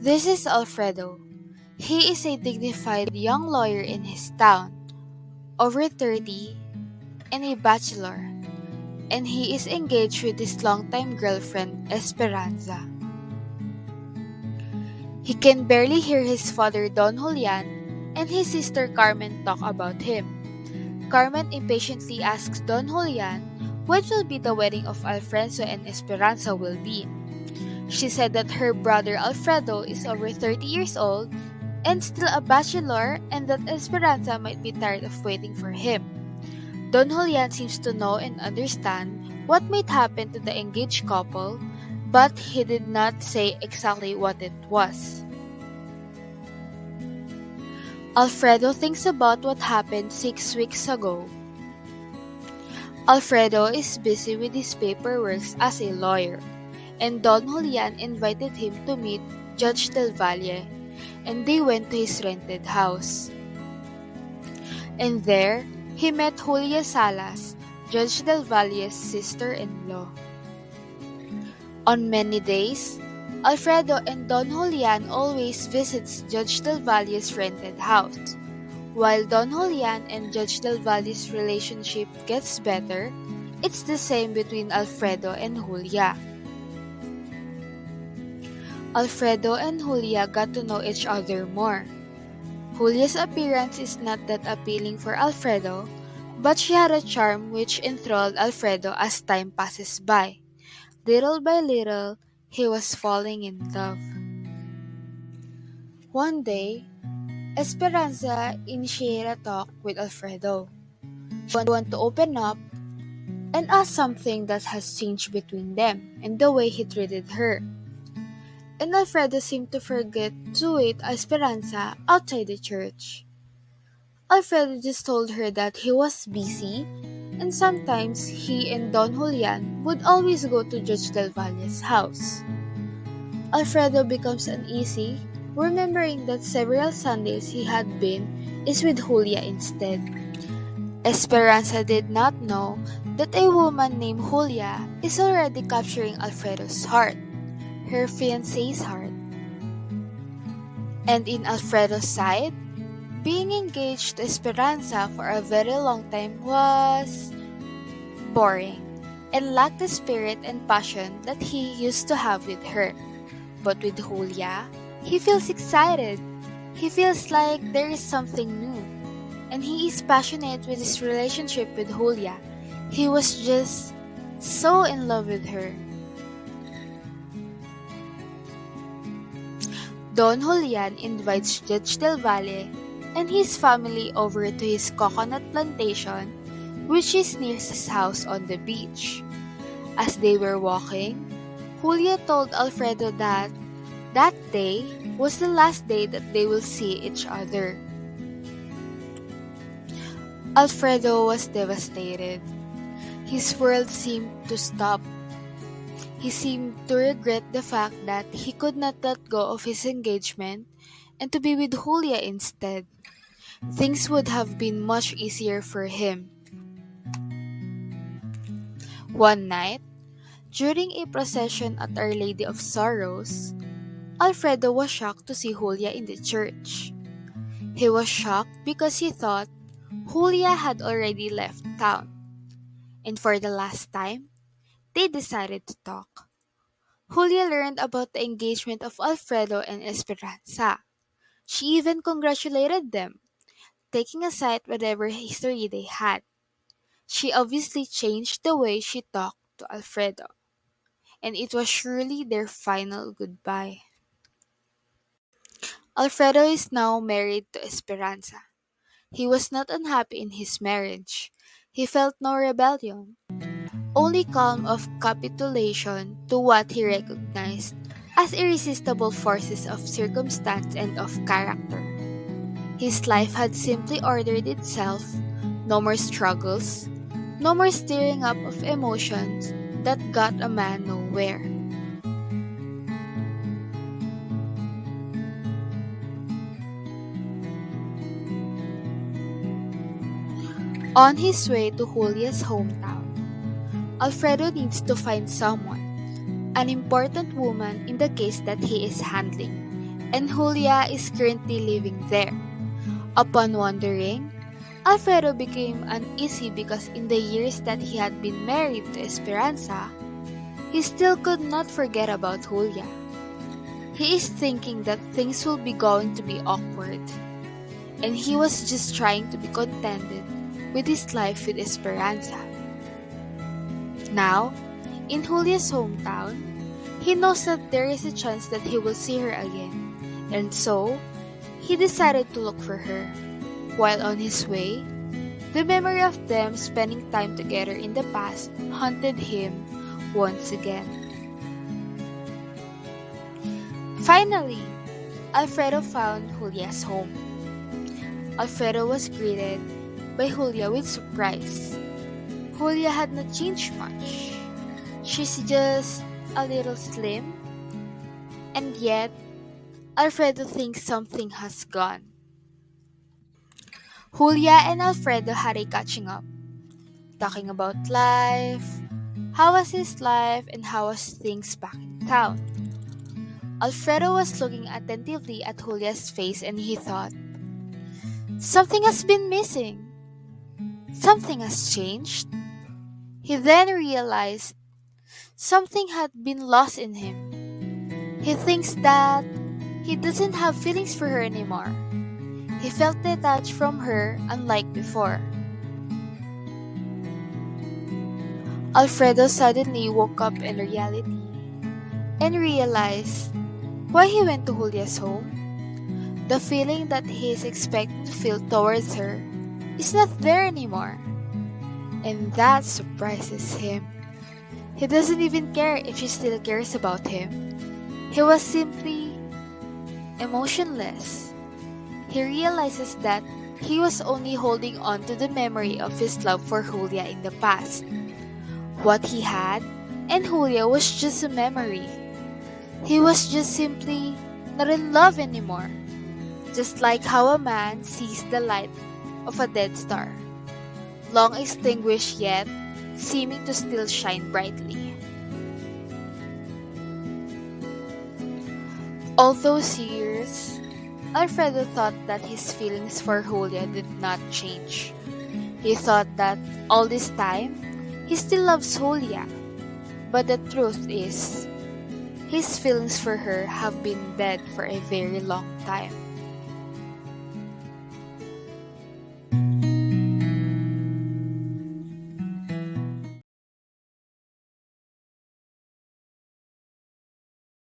This is Alfredo. He is a dignified young lawyer in his town, over 30, and a bachelor, and he is engaged with his longtime girlfriend, Esperanza. He can barely hear his father, Don Julian, and his sister Carmen talk about him. Carmen impatiently asks Don Julian what will be the wedding of Alfredo and Esperanza will be. She said that her brother Alfredo is over 30 years old and still a bachelor, and that Esperanza might be tired of waiting for him. Don Julian seems to know and understand what might happen to the engaged couple, but he did not say exactly what it was. Alfredo thinks about what happened 6 weeks ago. Alfredo is busy with his paperwork as a lawyer, and Don Julian invited him to meet Judge Del Valle, and they went to his rented house. And there, he met Julia Salas, Judge Del Valle's sister-in-law. On many days, Alfredo and Don Julian always visits Judge Del Valle's rented house. While Don Julian and Judge Del Valle's relationship gets better, it's the same between Alfredo and Julia. Alfredo and Julia got to know each other more. Julia's appearance is not that appealing for Alfredo, but she had a charm which enthralled Alfredo as time passes by. Little by little, he was falling in love. One day, Esperanza initiated a talk with Alfredo. She wanted to open up and ask something that has changed between them and the way he treated her. And Alfredo seemed to forget to wait Esperanza outside the church. Alfredo just told her that he was busy, and sometimes he and Don Julian would always go to Judge Del Valle's house. Alfredo becomes uneasy, remembering that several Sundays he had been is with Julia instead. Esperanza did not know that a woman named Julia is already capturing Alfredo's heart, her fiancé's heart. And in Alfredo's side, being engaged to Esperanza for a very long time was boring and lacked the spirit and passion that he used to have with her. But with Julia, he feels excited. He feels like there is something new. And he is passionate with his relationship with Julia. He was just so in love with her. Don Julian invites Judge Del Valle and his family over to his coconut plantation, which is near his house on the beach. As they were walking, Julia told Alfredo that day was the last day that they will see each other. Alfredo was devastated. His world seemed to stop. He seemed to regret the fact that he could not let go of his engagement and to be with Julia instead. Things would have been much easier for him. One night, during a procession at Our Lady of Sorrows, Alfredo was shocked to see Julia in the church. He was shocked because he thought Julia had already left town, and for the last time, they decided to talk. Julia learned about the engagement of Alfredo and Esperanza. She even congratulated them, taking aside whatever history they had. She obviously changed the way she talked to Alfredo, and it was surely their final goodbye. Alfredo is now married to Esperanza. He was not unhappy in his marriage. He felt no rebellion, only calm of capitulation to what he recognized as irresistible forces of circumstance and of character. His life had simply ordered itself, no more struggles, no more stirring up of emotions that got a man nowhere. On his way to Julia's hometown, Alfredo needs to find someone, an important woman in the case that he is handling, and Julia is currently living there. Upon wondering, Alfredo became uneasy because in the years that he had been married to Esperanza, he still could not forget about Julia. He is thinking that things will be going to be awkward, and he was just trying to be contented with his life with Esperanza. Now, in Julia's hometown, he knows that there is a chance that he will see her again, and so, he decided to look for her. While on his way, the memory of them spending time together in the past haunted him once again. Finally, Alfredo found Julia's home. Alfredo was greeted by Julia with surprise. Julia had not changed much. She's just a little slim, and yet Alfredo thinks something has gone. Julia and Alfredo had a catching up, talking about life, how was his life, and how was things back in town. Alfredo was looking attentively at Julia's face and he thought, something has been missing. Something has changed. He then realized something had been lost in him. He thinks that he doesn't have feelings for her anymore. He felt detached from her unlike before. Alfredo suddenly woke up in reality and realized why he went to Julia's home. The feeling that he is expecting to feel towards her is not there anymore. And that surprises him. He doesn't even care if she still cares about him. He was simply emotionless. He realizes that he was only holding on to the memory of his love for Julia in the past. What he had and Julia was just a memory. He was just simply not in love anymore. Just like how a man sees the light of a dead star, long extinguished yet seeming to still shine brightly. All those years, Alfredo thought that his feelings for Julia did not change. He thought that all this time, he still loves Julia. But the truth is, his feelings for her have been dead for a very long time.